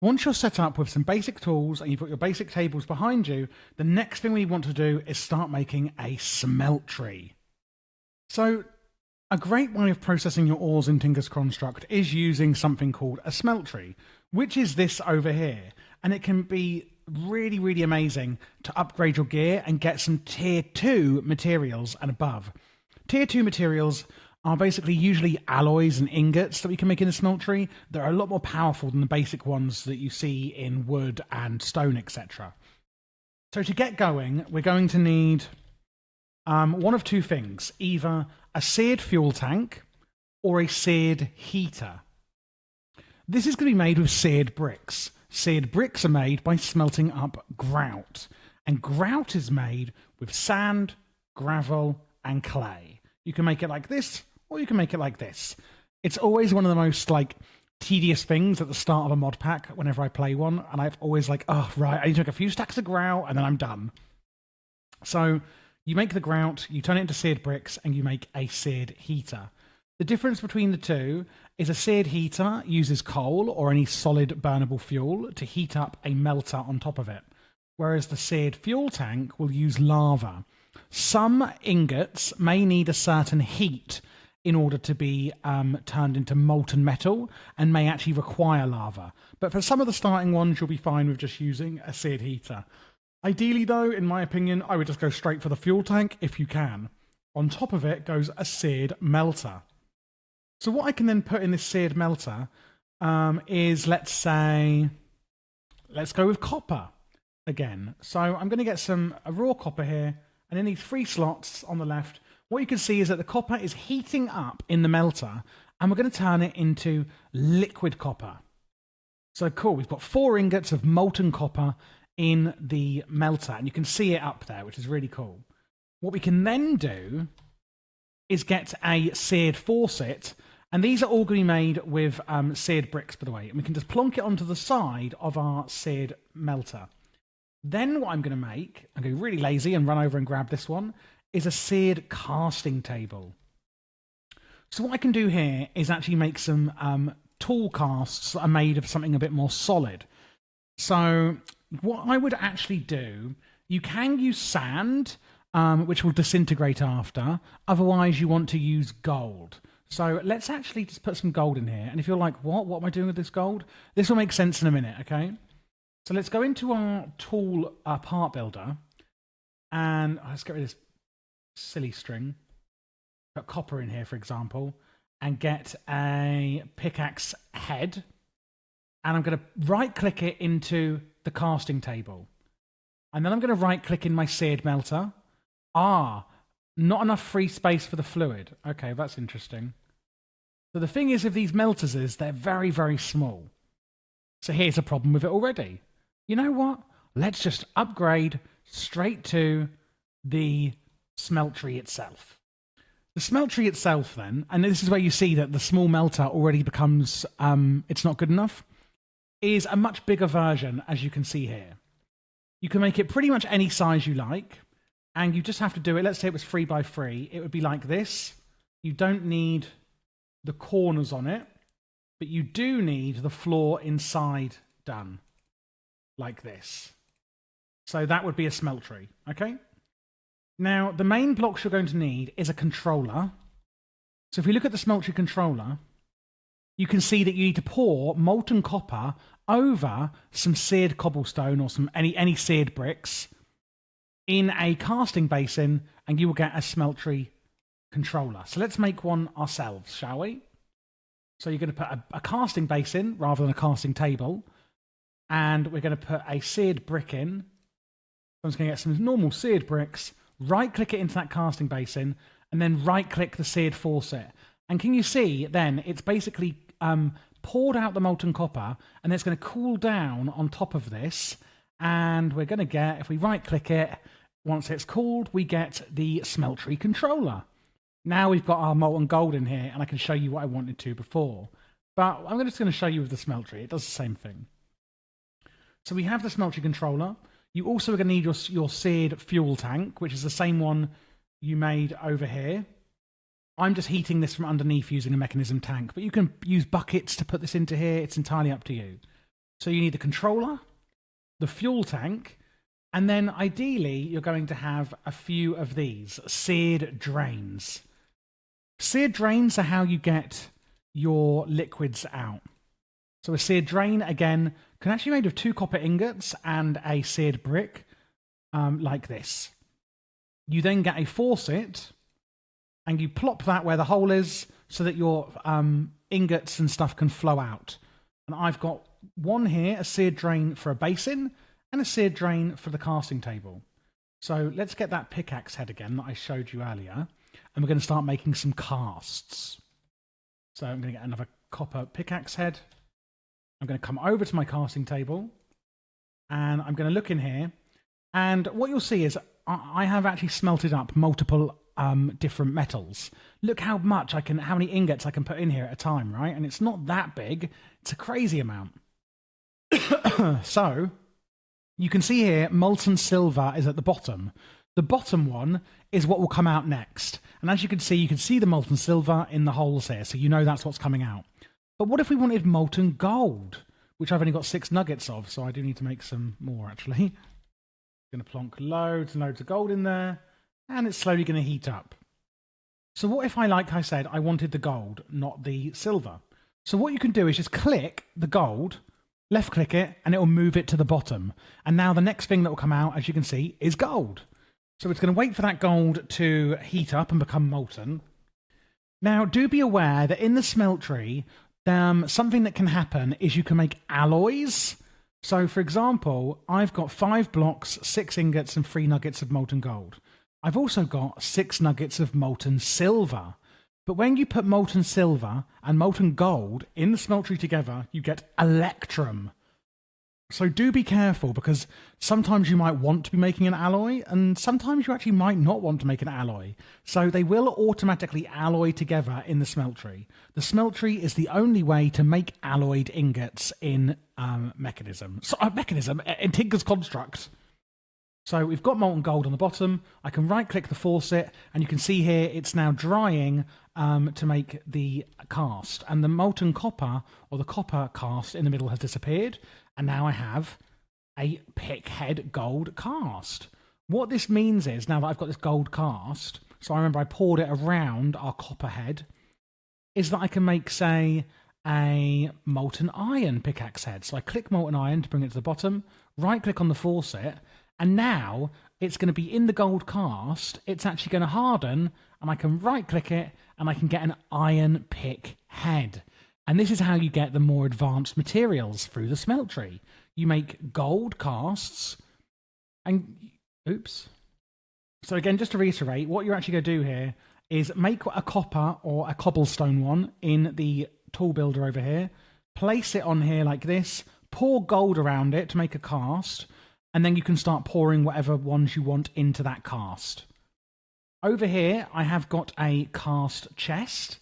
Once you're set up with some basic tools and you've got your basic tables behind you, the next thing we want to do is start making a smeltery. So a great way of processing your ores in Tinker's Construct is using something called a smeltery, which is this over here. And it can be really, really amazing to upgrade your gear and get some tier 2 materials and above. Tier 2 materials are basically usually alloys and ingots that we can make in a smeltery. They're a lot more powerful than the basic ones that you see in wood and stone, etc. So to get going, we're going to need one of two things, either a seared fuel tank or a seared heater. This is going to be made with seared bricks. Seared bricks are made by smelting up grout, and grout is made with sand, gravel, and clay. You can make it like this, or you can make it like this. It's always one of the most tedious things at the start of a mod pack whenever I play one, and I've always oh right, I need to make a few stacks of grout and then I'm done. So you make the grout, you turn it into seared bricks, and you make a seared heater. The difference between the two is a seared heater uses coal or any solid burnable fuel to heat up a melter on top of it, whereas the seared fuel tank will use lava. Some ingots may need a certain heat in order to be turned into molten metal and may actually require lava. But for some of the starting ones, you'll be fine with just using a seared heater. Ideally, though, in my opinion, I would just go straight for the fuel tank if you can. On top of it goes a seared melter. So what I can then put in this seared melter is, let's go with copper again. So I'm going to get a raw copper here, and in these 3 slots on the left, what you can see is that the copper is heating up in the melter, and we're going to turn it into liquid copper. So cool, we've got 4 ingots of molten copper in the melter, and you can see it up there, which is really cool. What we can then do is get a seared faucet, and these are all going to be made with seared bricks, by the way, and we can just plonk it onto the side of our seared melter. Then what I'm going to make, I'm going to be really lazy and run over and grab this one, is a seared casting table. So what I can do here is actually make some tool casts that are made of something a bit more solid. So what I would actually do, you can use sand, which will disintegrate after. Otherwise, you want to use gold. So let's actually just put some gold in here. And if you're like, what am I doing with this gold? This will make sense in a minute, okay? So let's go into our tool part builder. And let's get rid of this silly string. Put copper in here, for example. And get a pickaxe head. And I'm going to right-click it into the casting table. And then I'm going to right-click in my seared melter. Not enough free space for the fluid. Okay, that's interesting. So the thing is with these melters is they're very, very small. So here's a problem with it already. You know what? Let's just upgrade straight to the smeltery itself. The smeltery itself then, and this is where you see that the small melter already becomes, it's not good enough, is a much bigger version, as you can see here. You can make it pretty much any size you like, and you just have to do it. Let's say it was 3 by 3. It would be like this. You don't need the corners on it, but you do need the floor inside done, like this. So that would be a smeltery, okay? Now, the main blocks you're going to need is a controller. So if we look at the smeltery controller, you can see that you need to pour molten copper over some seared cobblestone or any seared bricks in a casting basin, and you will get a smeltery controller. So let's make one ourselves, shall we? So you're going to put a casting basin rather than a casting table, and we're going to put a seared brick in. I'm just going to get some normal seared bricks, right-click it into that casting basin, and then right-click the seared faucet. And can you see then it's basically poured out the molten copper, and it's going to cool down on top of this, and we're going to get, if we right-click it, once it's cooled, we get the smeltery controller. Now we've got our molten gold in here, and I can show you what I wanted to before. But I'm just going to show you with the smeltery. It does the same thing. So we have the smeltery controller. You also are going to need your seared fuel tank, which is the same one you made over here. I'm just heating this from underneath using a mechanism tank, but you can use buckets to put this into here. It's entirely up to you. So you need the controller, the fuel tank, and then ideally you're going to have a few of these seared drains. Seared drains are how you get your liquids out. So a seared drain, again, can actually be made of 2 copper ingots and a seared brick, like this. You then get a faucet, and you plop that where the hole is so that your ingots and stuff can flow out. And I've got one here, a seared drain for a basin, and a seared drain for the casting table. So let's get that pickaxe head again that I showed you earlier, and we're going to start making some casts. So I'm going to get another copper pickaxe head. I'm going to come over to my casting table, and I'm going to look in here, and what you'll see is I have actually smelted up multiple different metals. Look how many ingots I can put in here at a time, right? And it's not that big. It's a crazy amount. So you can see here, molten silver is at the bottom. The bottom one is what will come out next. And as you can see the molten silver in the holes here, so you know that's what's coming out. But what if we wanted molten gold, which I've only got 6 nuggets of, so I do need to make some more, actually. I'm going to plonk loads and loads of gold in there, and it's slowly going to heat up. So what if like I said, I wanted the gold, not the silver? So what you can do is just click the gold, left-click it, and it will move it to the bottom. And now the next thing that will come out, as you can see, is gold. So it's going to wait for that gold to heat up and become molten. Now, do be aware that in the smeltery, something that can happen is you can make alloys. So, for example, I've got 5 blocks, 6 ingots, and 3 nuggets of molten gold. I've also got 6 nuggets of molten silver. But when you put molten silver and molten gold in the smeltery together, you get electrum. So do be careful, because sometimes you might want to be making an alloy, and sometimes you actually might not want to make an alloy. So they will automatically alloy together in the smeltery. The smeltery is the only way to make alloyed ingots in Mechanism. In Tinker's Construct. So we've got molten gold on the bottom. I can right-click the faucet, and you can see here it's now drying to make the cast. And the molten copper, or the copper cast in the middle, has disappeared. And now I have a pickhead gold cast. What this means is, now that I've got this gold cast, so I remember I poured it around our copper head, is that I can make, say, a molten iron pickaxe head. So I click molten iron to bring it to the bottom, right-click on the faucet, and now it's going to be in the gold cast. It's actually going to harden, and I can right-click it, and I can get an iron pick head. And this is how you get the more advanced materials through the smeltery. You make gold casts, and oops. So again, just to reiterate, what you're actually going to do here is make a copper or a cobblestone one in the tool builder over here, place it on here like this, pour gold around it to make a cast, and then you can start pouring whatever ones you want into that cast. Over here, I have got a cast chest,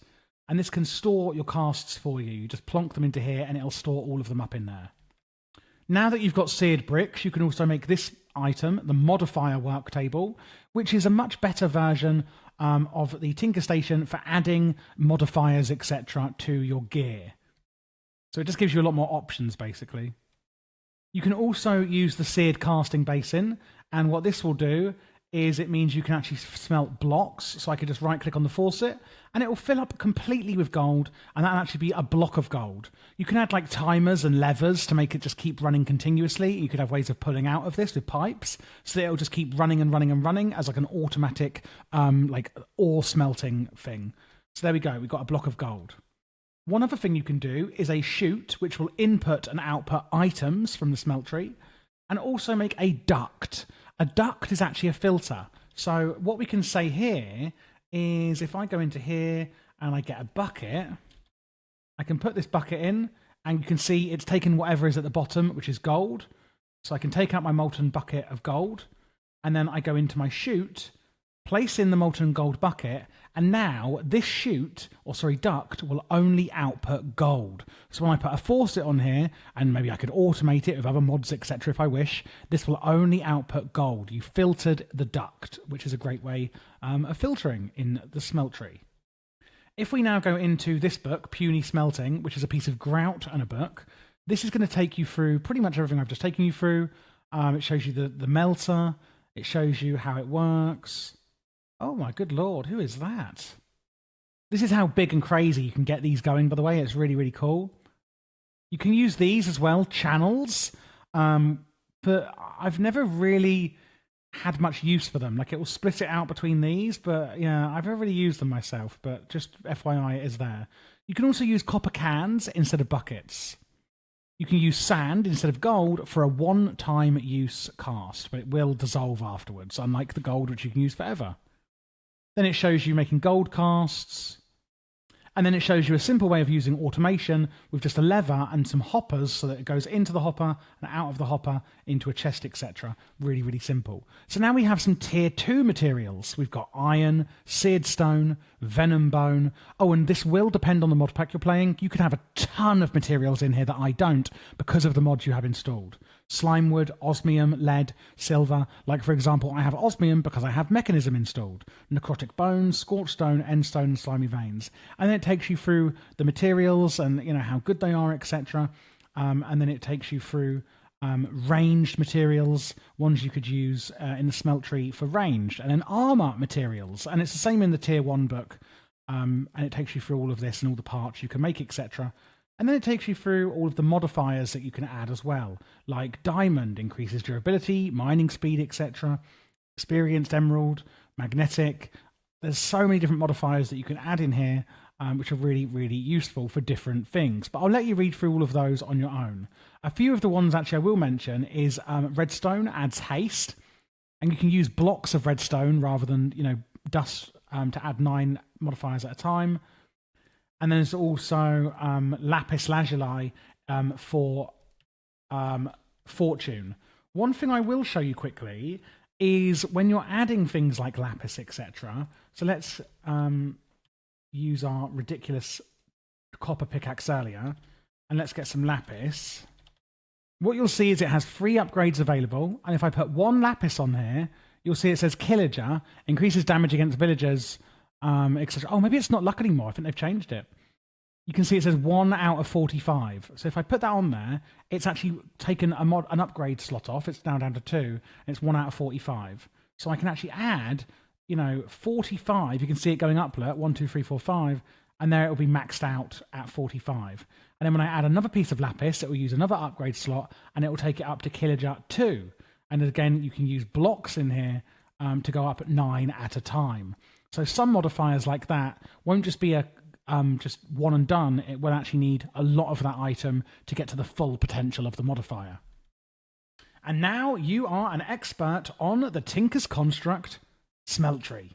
and this can store your casts for you. You just plonk them into here, and it'll store all of them up in there. Now that you've got seared bricks, you can also make this item, the modifier work table, which is a much better version of the Tinker Station for adding modifiers, etc., to your gear. So it just gives you a lot more options, basically. You can also use the seared casting basin, and what this will do is it means you can actually smelt blocks. So I could just right-click on the faucet, and it will fill up completely with gold, and that'll actually be a block of gold. You can add like timers and levers to make it just keep running continuously. You could have ways of pulling out of this with pipes, so that it'll just keep running and running and running as like an automatic like ore smelting thing. So there we go, we've got a block of gold. One other thing you can do is a chute, which will input and output items from the smeltery, and also make a duct. A duct is actually a filter. So what we can say here is if I go into here and I get a bucket, I can put this bucket in, and you can see it's taken whatever is at the bottom, which is gold. So I can take out my molten bucket of gold, and then I go into my chute, place in the molten gold bucket, and now this duct will only output gold. So when I put a faucet on here, and maybe I could automate it with other mods, etc. if I wish, this will only output gold. You filtered the duct, which is a great way of filtering in the smeltery. If we now go into this book, Puny Smelting, which is a piece of grout and a book, This is going to take you through pretty much everything I've just taken you through. It shows you the melter. It shows you how it works. Oh my good lord, who is that? This is how big and crazy you can get these going, by the way. It's really, really cool. You can use these as well, channels, but I've never really had much use for them. Like, it will split it out between these, but yeah, I've never really used them myself, but just FYI, it is there. You can also use copper cans instead of buckets. You can use sand instead of gold for a one-time use cast, but it will dissolve afterwards, unlike the gold, which you can use forever. Then it shows you making gold casts. And then it shows you a simple way of using automation with just a lever and some hoppers so that it goes into the hopper and out of the hopper into a chest, etc. Really, really simple. So now we have some tier 2 materials. We've got iron, seared stone, venom bone. Oh, and this will depend on the mod pack you're playing. You could have a ton of materials in here that I don't because of the mods you have installed. Slime wood, osmium, lead, silver. Like, for example, I have osmium because I have mechanism installed. Necrotic bones, scorched stone, end stone, and slimy veins. And then it takes you through the materials and, you know, how good they are, etc. And then it takes you through ranged materials, ones you could use in the smeltery for ranged, and then armor materials. And it's the same in the tier 1 book. And it takes you through all of this and all the parts you can make, etc. And then it takes you through all of the modifiers that you can add as well, like diamond increases durability, mining speed, etc. Experienced emerald, magnetic. There's so many different modifiers that you can add in here, which are really, really useful for different things. But I'll let you read through all of those on your own. A few of the ones actually I will mention is redstone adds haste, and you can use blocks of redstone rather than, you know, dust to add 9 modifiers at a time. And then there's also lapis lazuli for fortune. One thing I will show you quickly is when you're adding things like lapis, etc. So let's use our ridiculous copper pickaxe earlier, and let's get some lapis. What you'll see is it has 3 upgrades available, and if I put 1 lapis on here, you'll see it says Killager, increases damage against villagers, etc. Oh, maybe it's not luck anymore. I think they've changed it. You can see it says 1 out of 45. So if I put that on there, it's actually taken an upgrade slot off. It's now down to 2, and it's 1 out of 45. So I can actually add, you know, 45. You can see it going up, look, 1, 2, 3, 4, 5, and there it will be maxed out at 45. And then when I add another piece of lapis, it will use another upgrade slot, and it will take it up to Killager 2. And again, you can use blocks in here to go up at 9 at a time. So some modifiers like that won't just be a just one and done. It will actually need a lot of that item to get to the full potential of the modifier. And now you are an expert on the Tinker's Construct Smeltery.